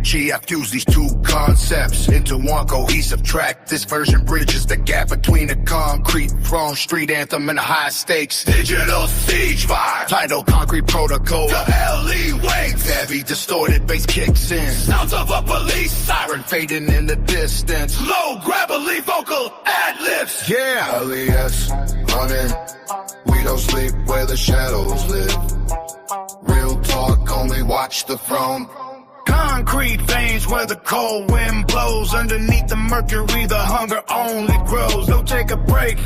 energy. I fuse these two concepts into one cohesive track. This version bridges the gap between the concrete throne, street anthem, and high stakes digital siege vibe. Title concrete protocol. The LE waves, heavy distorted bass kicks in. Sounds of a police siren fading in the distance. Low gravelly vocal ad-libs. Yeah, LES running. We don't sleep where the shadows live. Real talk, only watch the throne. Concrete veins where the cold wind blows. Underneath the mercury, the hunger only grows. Don't take a break,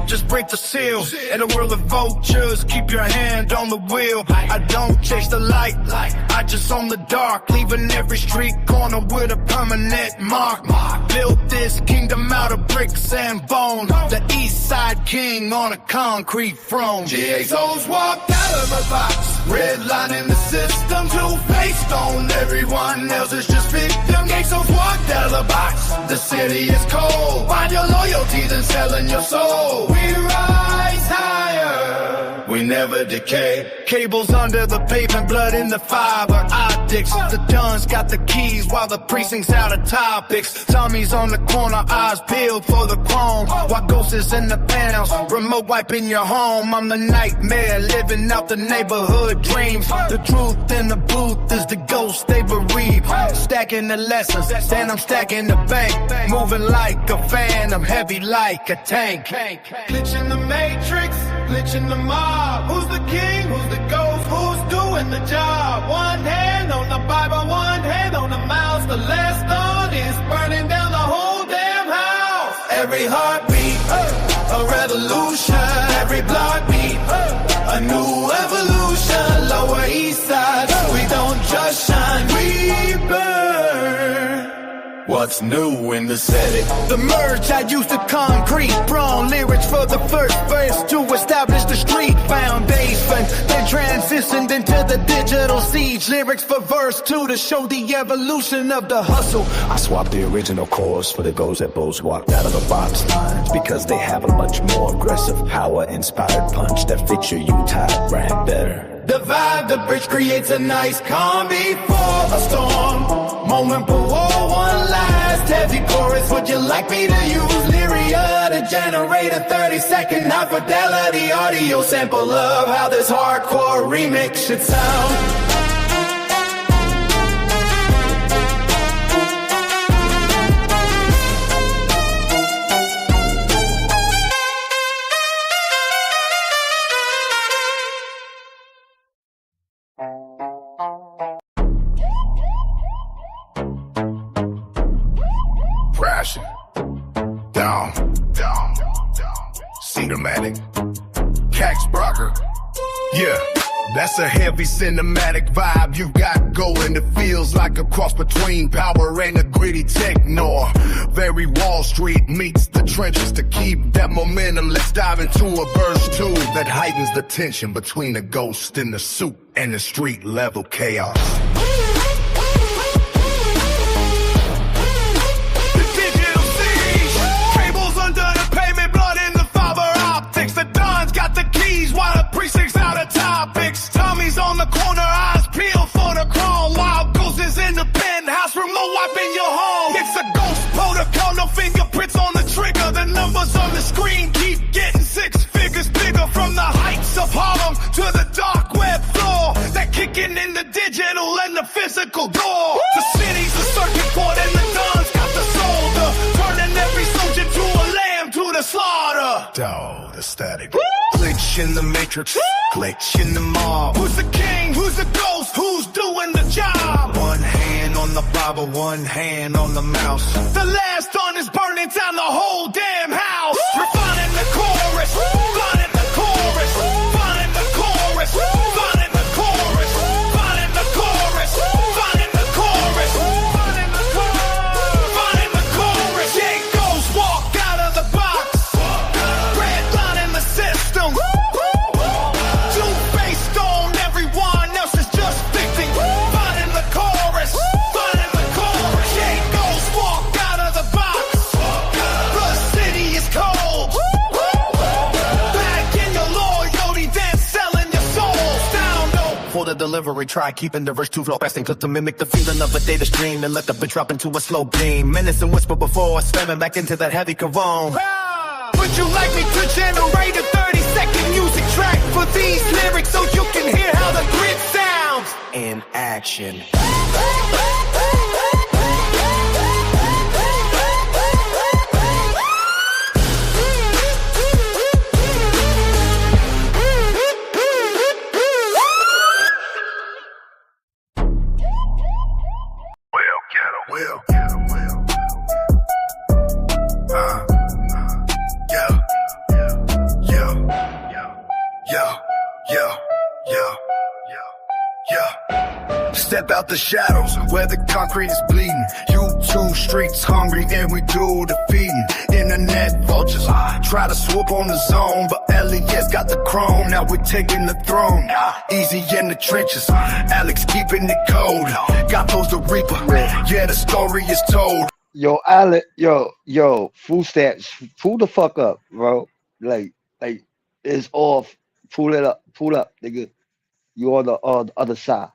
just break the seal. In a world of vultures, keep your hand on the wheel. I don't chase the light, I just own the dark. Leaving every street corner with a permanent mark. Built this kingdom out of bricks and bone. The east side king on a concrete throne. GXO's walked out of the box, redlining the system. Two-faced on everyone else is just victim. GXO's walked out of the box. The city is cold. Find your loyalty, then selling your soul. We rise higher, we never decay. Cables under the pavement, blood in the fiber optics. The Duns got the keys while the precinct's out of topics. Tommy's on the corner, eyes peeled for the chrome. While ghosts is in the panels, remote wiping your home. I'm the nightmare, living out the neighborhood dreams. The truth in the booth is the ghost they bereave. Stacking the lessons, then I'm stacking the bank. Moving like a phantom, heavy like a tank. Glitch in the matrix, glitch in the mob. Who's the king, who's the ghost, who's doing the job? One hand on the Bible, one hand on the mouse. The last thought is burning down the whole damn house. Every heartbeat, a revolution. Every block beat, a new evolution. Lower east side, we don't just shine, we burn. What's new in the city? The merge, I used the concrete throne. Lyrics for the first verse to establish the street foundation. Then transitioned into the digital siege. Lyrics for verse 2 to show the evolution of the hustle. I swapped the original chorus for the Ghosts that both walked out of the box lines, because they have a much more aggressive, power-inspired punch that fits your U-type brand better. The vibe, the bridge creates a nice calm before a storm. Moment before one last heavy chorus. Would you like me to use Lyria to generate a 30-second high fidelity audio sample of how this hardcore remix should sound? Crashing down, cinematic, Cax Brocker. Yeah, that's a heavy cinematic vibe you got going. It feels like a cross between power and a gritty techno. Very Wall Street meets the trenches. To keep that momentum, let's dive into a verse 2 that heightens the tension between the ghost in the suit and the street level chaos. While the precinct's out of topics, Tommy's on the corner, eyes peeled for the chrome. While Ghost is in the penthouse, remote wiping your home. It's a ghost protocol, no fingerprints on the trigger. The numbers on the screen keep getting 6 figures bigger. From the heights of Harlem to the dark web floor, they're kicking in the digital and the physical door. The city's a circuit court and the Duns got the soldier, turning every soldier to a lamb to the slaughter. Oh, the static. Glitch in the matrix, glitch in the mob. Who's the king, who's the ghost, who's doing the job? One hand on the Bible, one hand on the mouse. The last thought is burning down the whole damn house. Refining the chorus, finding the chorus, finding the chorus, finding the chorus, finding the chorus, finding the chorus, finding the chorus, finding the chorus. Jay Ghost walked out of the box, redlining the system. Two-faced on everyone else is just victim. Finding the chorus, finding the chorus. Jay Ghost walked out of the box. The city is cold. delivery. Try keeping the verse too flow fasting, clip to mimic the feeling of a data stream, and let the bitch drop into a slow beam. Menace and whisper before slamming back into that heavy cavone. Would you like me to generate a 30-second music track for these lyrics so you can hear how the grid sounds in action? Step out the shadows where the concrete is bleeding. YouTube streets hungry and we do the feeding. Internet vultures try to swoop on the zone, but Elliot's got the chrome. Now we're taking the throne. Easy in the trenches, Alex keeping it cold. Got those the Reaper, yeah, the story is told. Yo, Alex, yo, full stats, pull the fuck up, bro. Like it's off. Pull it up, nigga. You on the other side.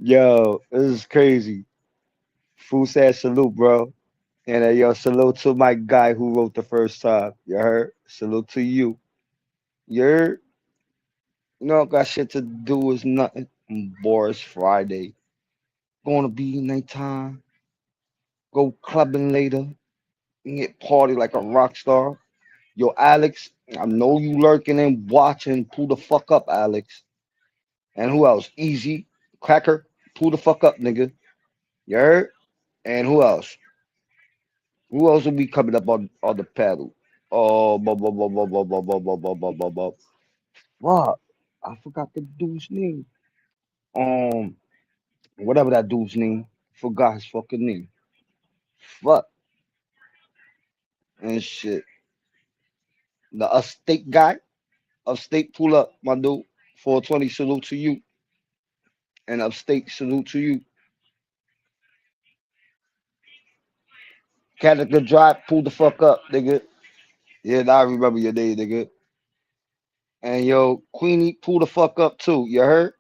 Yo, this is crazy. Full stats, salute, bro. And yo, salute to my guy who wrote the first time. You heard? Salute to you. You heard? You know, got shit to do is nothing. Boris Friday. Gonna be nighttime. Go clubbing later. And get party like a rock star. Yo, Alex, I know you lurking and watching. Pull the fuck up, Alex. And who else? Easy. Cracker. Pull the fuck up, nigga. You heard? And who else? Who else will be coming up on the paddle? Oh, fuck. I forgot the dude's name. Whatever that dude's name. Forgot his fucking name. Fuck. And shit. The Upstate guy. Upstate, pull up, my dude. 420, salute to you. And Upstate, salute to you. Cadillac Drive, pull the fuck up, nigga. Yeah, now I remember your name, nigga. And yo, Queenie, pull the fuck up too. You heard?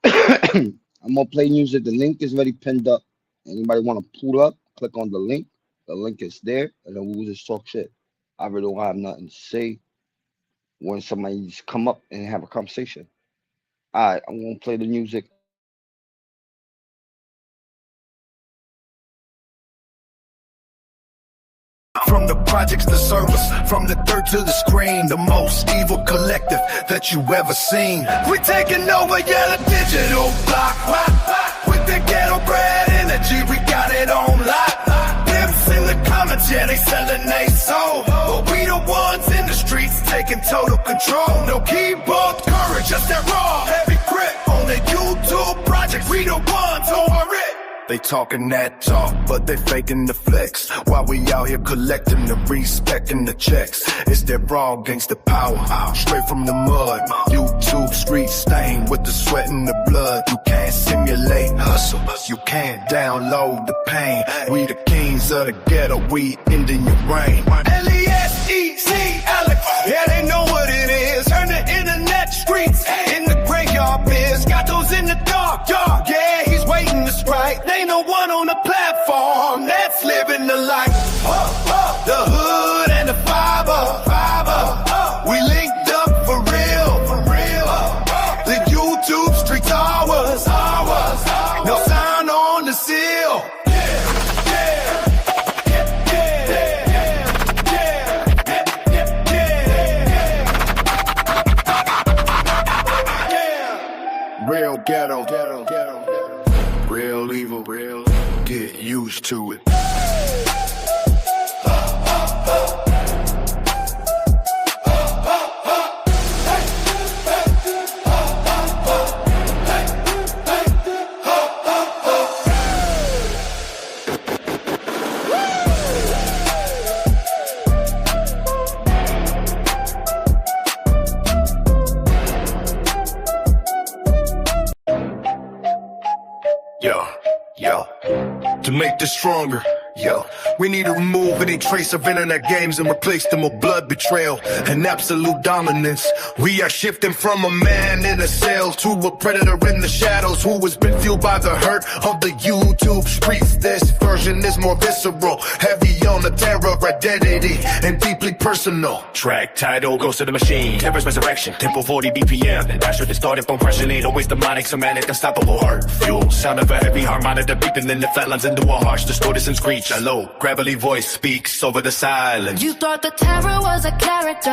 I'm gonna play music. The link is already pinned up. Anybody want to pull up? Click on the link. The link is there, and then we'll just talk shit. I really don't have nothing to say when somebody just come up and have a conversation. All right, I'm gonna play the music. From the projects to service, from the dirt to the screen, the most evil collective that you ever seen. We're taking over, yeah, the digital block. With the ghetto bred energy, we got it on lock. Pimps in the comments, yeah, they selling they soul. But we the ones in the streets taking total control. No keyboard courage, just that raw, heavy grip. On the YouTube projects, we the ones over it. They talking that talk, but they faking the flex. While we out here collecting the respect and the checks. It's that raw gangsta power, straight from the mud. YouTube street stained with the sweat and the blood. You can't simulate hustle, you can't download the pain. We the kings of the ghetto, we ending your reign. L-E-S-E-C, Alex, yeah, they know what it is. Turn the internet streets in the graveyard biz. Got those in the dark yard, yeah, he's waiting to strike. Ain't no one on the platform that's living the life. The hood and the fiber. We linked up for real. The YouTube streets ours. No sign on the seal. Real ghetto. Real evil, get used to it. To make this stronger, Yo, we need to remove any trace of internet games and replace them with blood betrayal and absolute dominance. We are shifting from a man in a cell to a predator in the shadows who has been fueled by the hurt of the YouTube streets. This version is more visceral, heavy on the terror, identity, and deeply personal. Track title goes to the machine, Terror's resurrection, tempo 40 BPM. And that's where it started from pressure, ain't always demonic, somatic, unstoppable heart. Fuel, sound of a heavy harmonic, beeping in the flatlines into a harsh, distorted and screech. A low, gravelly voice speaks over the silence. You thought the terror was a character.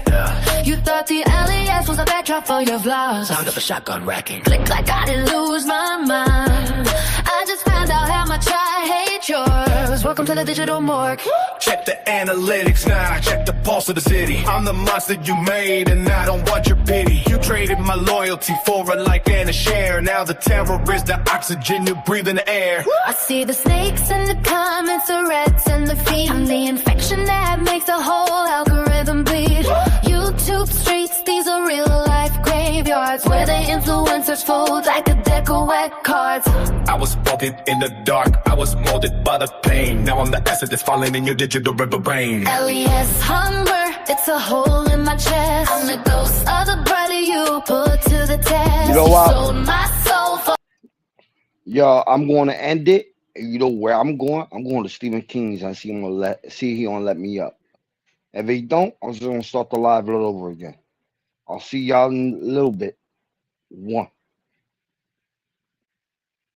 Yeah. You thought the alias was a backdrop for your vlogs. Sound of a shotgun racking. Click like I didn't lose my mind. I just found out how much I hate yours. Welcome to the digital morgue. Check the analytics now, check the pulse of the city. I'm the monster you made and I don't want your pity. You traded my loyalty for a like and a share. Now the terror is the oxygen you breathe in the air. I see the snakes and the comments, the rats and the feet. I'm the infection that makes the whole algorithm bleed. YouTube streets, these are real life graveyards where the influencers fold like a deck of wet cards. I was molded in the dark, I was molded by the pain. Now I'm the acid that's falling in your digital river brain. LES hunger, it's a hole in my chest. I'm the ghost of the brother you put to the test. You know what? Sold my soul for Yo, I'm going to end it. You know where I'm going? I'm going to Stephen King's and see if he gonna let me up. If he don't, I'm just gonna start the live all over again. I'll see y'all in a little bit. One.